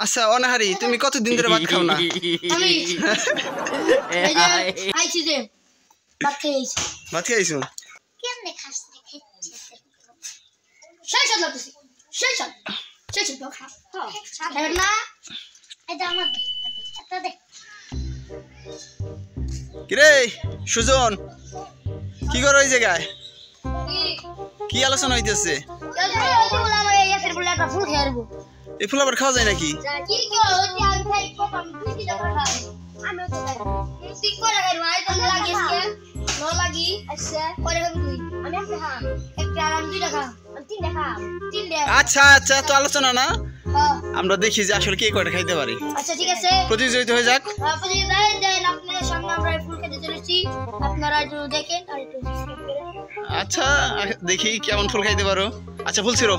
আচ্ছা অনাহারি তুমি কতদিন ধরে ভাত খাও না? আমি এই যে আইছি যে ভাত খাইছো? কেমনে খাস রে খেতে শেষ লাগতেছে শেষ তো খা হ্যাঁ না এটা আমার এটা দে কিরে সুজন কি করো এই জায়গায়? কি আলোচনা হইতেছে? এই ফুল আবার খাওয়া যায় নাকি? আচ্ছা আচ্ছা তো আলোচনা না, আমরা দেখি যে আসলে কে কয়টা খাইতে পারি। আচ্ছা ঠিক আছে, প্রতিযোগিতা হয়ে যাক। আপনাদের সামনে আমরা ফুল খেতে চলেছি, আপনারা একটু দেখেন আর একটু আচ্ছা দেখি কেমন ফুল খাইতে পারো। আচ্ছা ফুল ছিড়ো।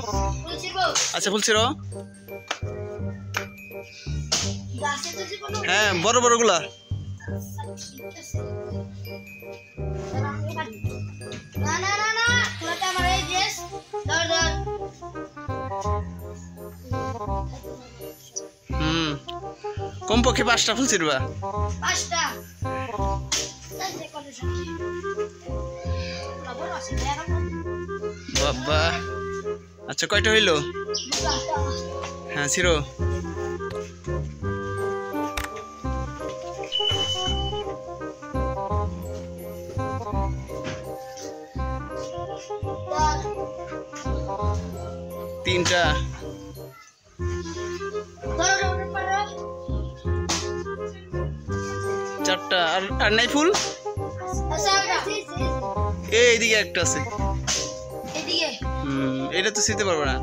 আচ্ছা ফুল ছিড়ো। হ্যাঁ বড় বড় গুলা। না না না না তোটা আমার এই ড্রেস ধর ধর। কমপক্ষে 5টা ফুল ছিড়বা। 5টা বাবা। আচ্ছা কয়টা হইলো? হ্যাঁ ছিড়ো। তিনটা। চারটা। আর নাই ফুল? এইদিকে একটা আছে। এটা তো ছিঁড়তে পারবো না।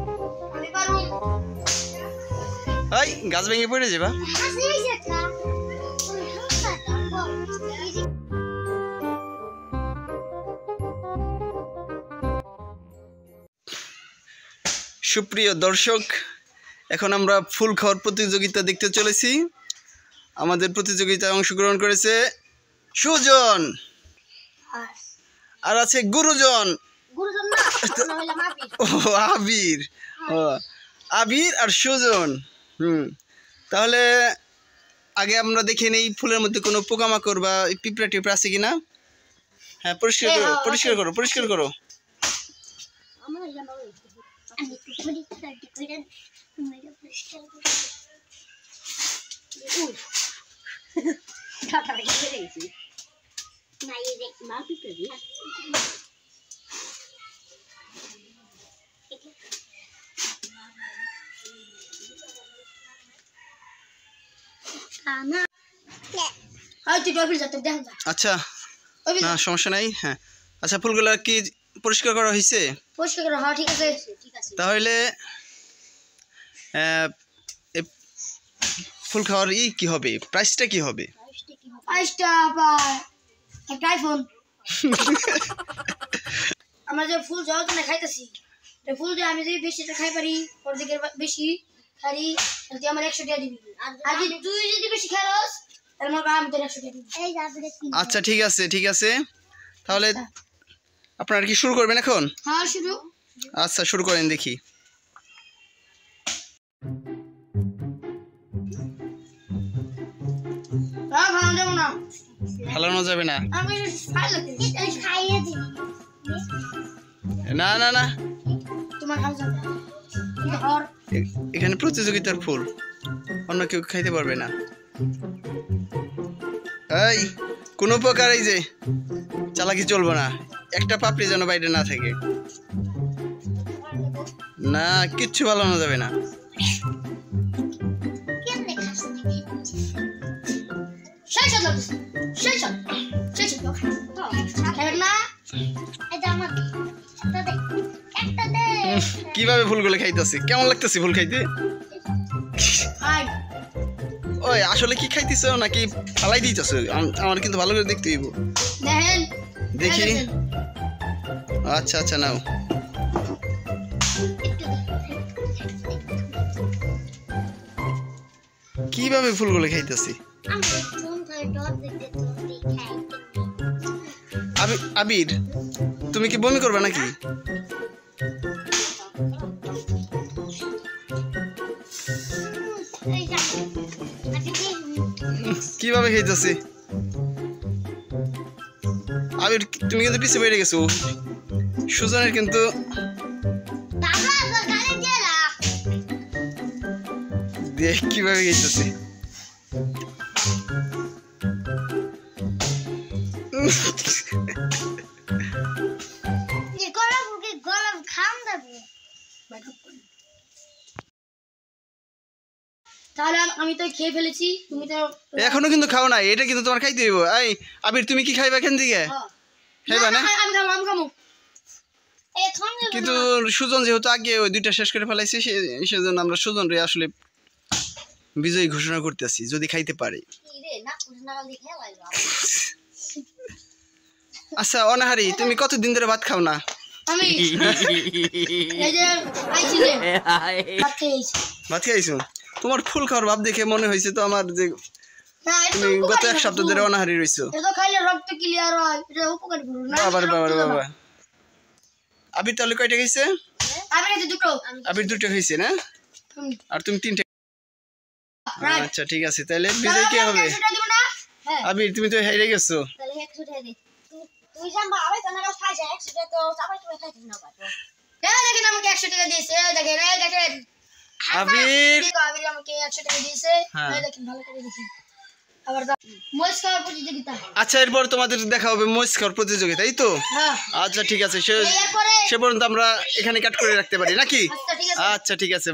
এই গাছ ভেঙে পড়ে যাবা। সুপ্রিয় দর্শক, এখন আমরা ফুল খাওয়ার প্রতিযোগিতা দেখতে চলেছি। আমাদের প্রতিযোগিতায় অংশগ্রহণ করেছে সুজন, আর আছে গুরুজন, ও আবির, ও আবির আর সুজন। তাহলে আগে আমরা দেখে নেই ফুলের মধ্যে কোনো পোকামাকড় বা পিঁপড়া টিপড়া আছে কিনা। হ্যাঁ পরিষ্কার করো পরিষ্কার করো পরিষ্কার করো। আচ্ছা না সমস্যা নাই। হ্যাঁ আচ্ছা ফুলগুলা কি পরিষ্কার করা হয়েছে? পরিষ্কার করা হ্যাঁ ঠিক আছে। তাহলে ফুল খাওয়ার কি হবে, প্রাইসটা কি হবে? প্রাইসটা একটা আইফোন। আমরা যে ফুল যাওয়ার জন্য খাইতেছি, ফুল যে আমি যদি বেশিটা খাই পারি অর্ধেকের বেশি খাই যদি আমার 100 টাকা দিবি, আর যদি তুই যদি বেশি খাস তাহলে আমার আমি তোর 100 টাকা দিবি। আচ্ছা ঠিক আছে ঠিক আছে, তাহলে আপনারা কি শুরু করবেন এখন? হ্যাঁ শুরু। আচ্ছা শুরু করেন দেখি। ফালানো যাবে না। না না না এখানে প্রতিযোগিতার ফুল, অন্য কেউ খাইতে পারবে না। এই কোনো প্রকার এই যে চালাকি চলবে না, একটা পাপড়ি যেন বাইরে না থাকে। না কিচ্ছু ফালানো যাবে না। কিভাবে ফুলগুলো খাইতেছে, কেমন লাগতেছে ফুল খাইতে? ওই আসলে কি খাইতেছ নাকি ফালাই দিতেছ? আমার কিন্তু ভালো করে দেখতে হইব। দেখি। আচ্ছা আচ্ছা নাও। কিভাবে ফুলগুলো খাইতেছি? আবির তুমি কি বমি করবে নাকি? কিভাবে খাইতেছে আবির, তুমি কিন্তু পিছিয়ে বেড়ে গেছো। সুজনের কিন্তু দেখ কিভাবে খাইতেছে। তাহলে আমি তো খেয়ে ফেলেছি, তুমি তো এখনো কিন্তু খাও না, এটা কিন্তু তোমার খাইতে হইব। এই আবির, তুমি কি খাইবা এখান থেকে? খাইবা না? আমি খামো। কিন্তু সুজন যেহেতু আগে ওই দুইটা শেষ করে ফেলাইছে, সেজন্য আমরা সুজন রে আসলে বিজয়ী ঘোষণা করতেছি যদি খাইতে পারে। আচ্ছা অনাহারি, তুমি কতদিন ধরে ভাত খাও না? আমি এই যে আইছি রে ভাত খাইছো? তোমার ফুল খাওয়ার ভাব দেখে মনে হয়েছে তো আমার যে তুমি গত এক সপ্তাহ ধরে অনাহারি রইছো। এটা খাইলে রক্ত ক্লিয়ার হয়, এটা উপকারী ফুল না। বাবা আবির তাহলে কয়টা খাইছে? আবির এই দুটো। আবির দুটো খাইছে না? আর তুমি তিনটা। আচ্ছা ঠিক আছে, তাহলে বিজয় কে হবে? আবির তুমি তো হেরে গেছো। তাহলে 100 টাকা দে। তুই জানবা আবার তো না খাইছে 100 টাকা তো চাপাই তুমি খাইছিস না বাবা। দেখেন আমাকে 100 টাকা দিয়েছে, দেখেন আবির আবির আমাকে 100 টাকা দিয়েছে। দেখেন ভালো করে দেখেন। আবার মহিষ খাওয়ার প্রতিযোগিতা। আচ্ছা এরপর তোমাদের দেখা হবে মহিষ খাওয়ার প্রতিযোগিতা, তাই তো? আচ্ছা ঠিক আছে, সে পর্যন্ত আমরা এখানে কাট করে রাখতে পারি নাকি? আচ্ছা ঠিক আছে।